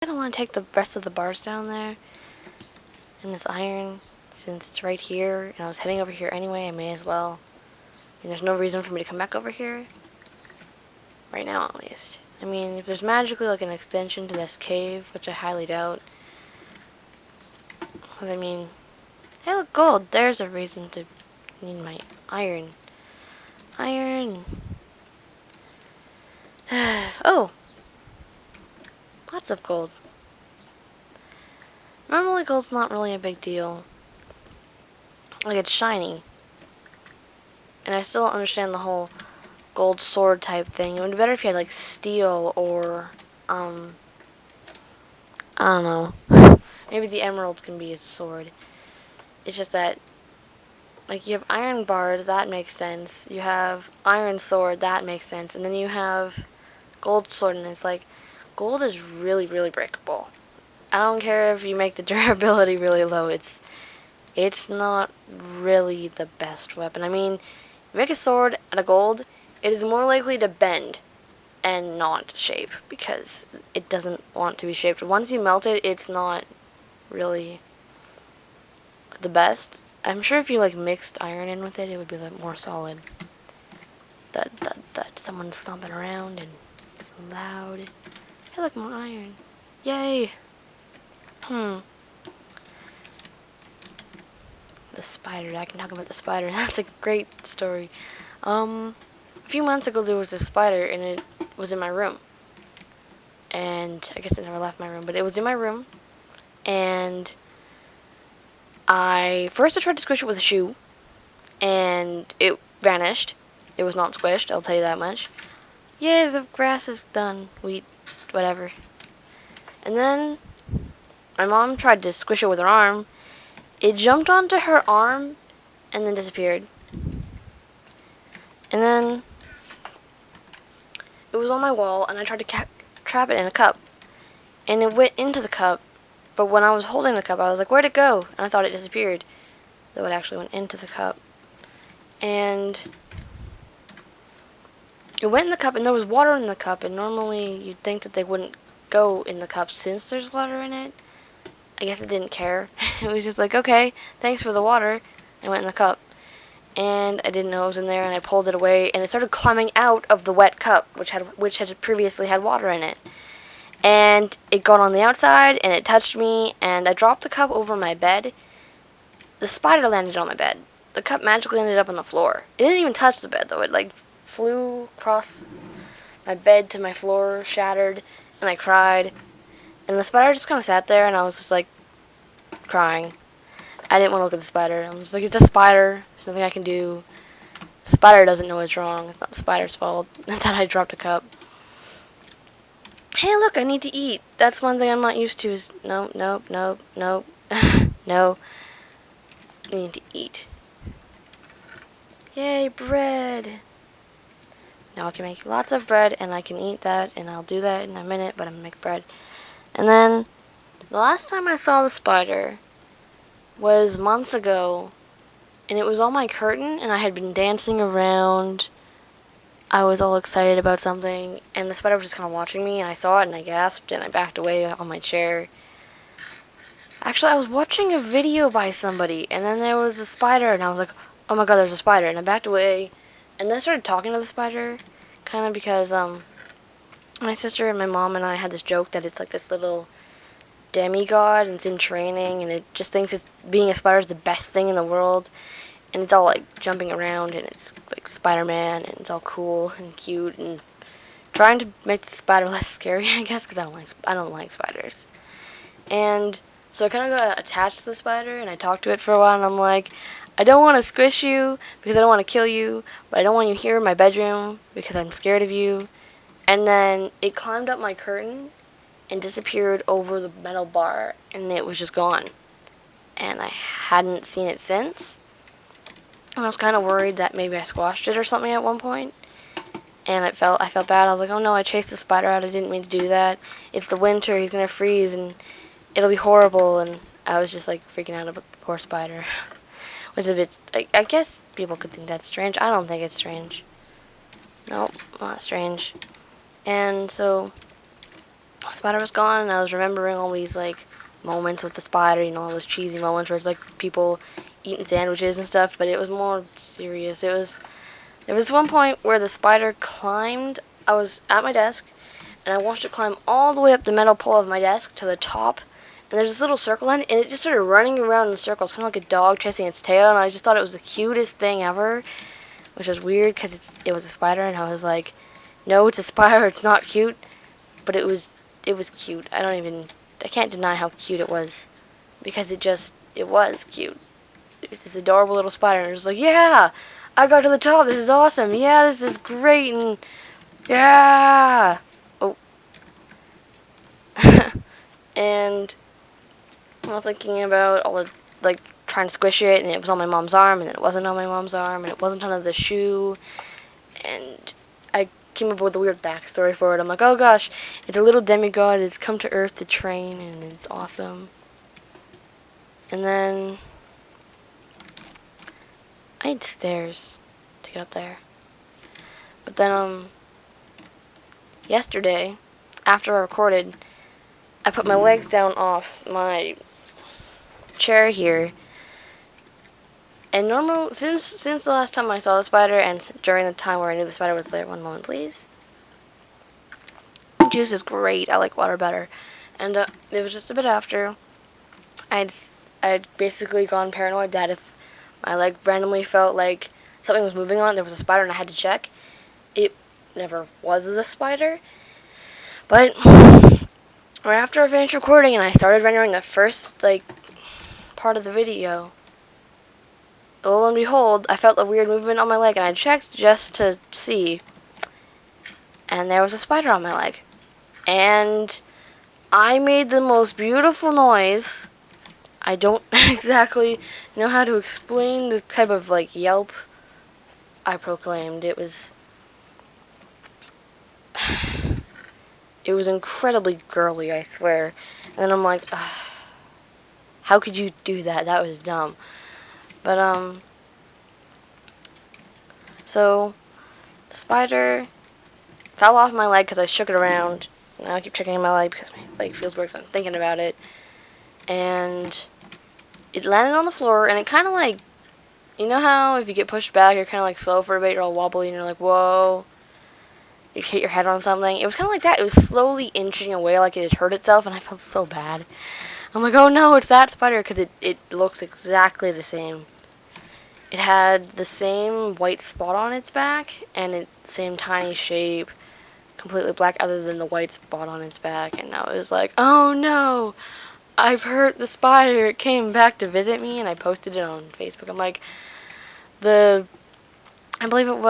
I don't want to take the rest of the bars down there and this iron, since it's right here and I was heading over here anyway. I may as well. And there's no reason for me to come back over here right now, at least. I mean, if there's magically like an extension to this cave, which I highly doubt, because I mean, hey, look, gold. There's a reason to need my iron. Iron. Oh, lots of gold. Normally gold's not really a big deal. Like, it's shiny. And I still don't understand the whole gold sword type thing. It would be better if you had like steel or, I don't know. Maybe the emeralds can be a sword. It's just that, like, you have iron bars, that makes sense. You have iron sword, that makes sense. And then you have gold sword, and it's like, gold is really, really breakable. I don't care if you make the durability really low. It's not really the best weapon. I mean, you make a sword out of gold, it is more likely to bend and not shape because it doesn't want to be shaped. Once you melt it, it's not really the best. I'm sure if you like mixed iron in with it, it would be like more solid. That someone's stomping around and it's loud. Hey, look, more iron. Yay. The spider. I can talk about the spider. That's a great story. A few months ago there was a spider and it was in my room. And I guess it never left my room, but it was in my room. And I tried to squish it with a shoe, and it vanished. It was not squished, I'll tell you that much. Yeah, the grass is done. Wheat, whatever. And then my mom tried to squish it with her arm. It jumped onto her arm and then disappeared. And then it was on my wall, and I tried to trap it in a cup. And it went into the cup, but when I was holding the cup, I was like, where'd it go? And I thought it disappeared. Though it actually went into the cup. And it went in the cup, and there was water in the cup, and normally you'd think that they wouldn't go in the cup since there's water in it. I guess it didn't care. It was just like, okay, thanks for the water. It went in the cup. And I didn't know it was in there, and I pulled it away, and it started climbing out of the wet cup, which had previously had water in it. And it got on the outside, and it touched me, and I dropped the cup over my bed. The spider landed on my bed. The cup magically ended up on the floor. It didn't even touch the bed, though. It, like, flew across my bed to my floor, shattered, and I cried. And the spider just kind of sat there, and I was just, like, crying. I didn't want to look at the spider. I was like, it's a spider. There's nothing I can do. The spider doesn't know what's wrong. It's not the spider's fault. That's how I dropped a cup. Hey, look, I need to eat. That's one thing I'm not used to is no. No. I need to eat. Yay, bread. Now I can make lots of bread, and I can eat that, and I'll do that in a minute, but I'm going to make bread. And then, the last time I saw the spider was months ago, and it was on my curtain, and I had been dancing around. I was all excited about something, and the spider was just kind of watching me, and I saw it, and I gasped, and I backed away on my chair. Actually, I was watching a video by somebody, and then there was a spider, and I was like, oh my god, there's a spider, and I backed away, and then I started talking to the spider, kind of because, my sister and my mom and I had this joke that it's like this little demigod, and it's in training, and it just thinks being a spider is the best thing in the world, and it's all like jumping around, and it's like Spider-Man, and it's all cool and cute, and trying to make the spider less scary, I guess, because I don't like spiders. And so I kind of got attached to the spider, and I talked to it for a while, and I'm like, I don't want to squish you because I don't want to kill you, but I don't want you here in my bedroom because I'm scared of you. And then it climbed up my curtain and disappeared over the metal bar, and it was just gone. And I hadn't seen it since. And I was kind of worried that maybe I squashed it or something at one point. And I felt bad. I was like, oh no, I chased the spider out. I didn't mean to do that. It's the winter. He's going to freeze, and it'll be horrible. And I was just like freaking out about the poor spider. Which is a bit, I guess people could think that's strange. I don't think it's strange. Nope, not strange. And so the spider was gone, and I was remembering all these, like, moments with the spider, you know, all those cheesy moments where it's, like, people eating sandwiches and stuff, but it was more serious. There was one point where the spider climbed. I was at my desk, and I watched it climb all the way up the metal pole of my desk to the top, and there's this little circle in it, and it just started running around in circles, kind of like a dog chasing its tail, and I just thought it was the cutest thing ever, which was weird, because it was a spider, and I was like, no, it's a spider, it's not cute, but it was cute. I can't deny how cute it was, because it was cute. It was this adorable little spider, and it was like, yeah, I got to the top, this is awesome, yeah, this is great, and yeah, oh, and I was thinking about all the, like, trying to squish it, and it was on my mom's arm, and then it wasn't on my mom's arm, and it wasn't on the shoe, and I came up with a weird backstory for it. I'm like, oh gosh, it's a little demigod, it's come to Earth to train, and it's awesome. And then I need stairs to get up there. But then, yesterday, after I recorded, I put my legs down off my chair here. And since the last time I saw the spider, and during the time where I knew the spider was there, one moment please. Juice is great. I like water better. And it was just a bit after. I'd basically gone paranoid that if my leg randomly felt like something was moving on it, there was a spider, and I had to check. It never was the spider. But right after I finished recording and I started rendering the first, like, part of the video, lo and behold, I felt a weird movement on my leg, and I checked just to see, and there was a spider on my leg. And I made the most beautiful noise. I don't exactly know how to explain the type of, like, yelp I proclaimed. It was incredibly girly, I swear. And then I'm like, how could you do that? That was dumb. But, so, the spider fell off my leg because I shook it around. Now I keep checking my leg because my leg feels weird because I'm thinking about it. And it landed on the floor, and it kind of like, you know how if you get pushed back, you're kind of like slow for a bit, you're all wobbly, and you're like, whoa. You hit your head on something. It was kind of like that. It was slowly inching away like it had hurt itself, and I felt so bad. I'm like, oh no, it's that spider, because it looks exactly the same. It had the same white spot on its back, and its same tiny shape, completely black other than the white spot on its back, and I was like, oh no, I've hurt the spider. It came back to visit me, and I posted it on Facebook. I'm like, I believe it was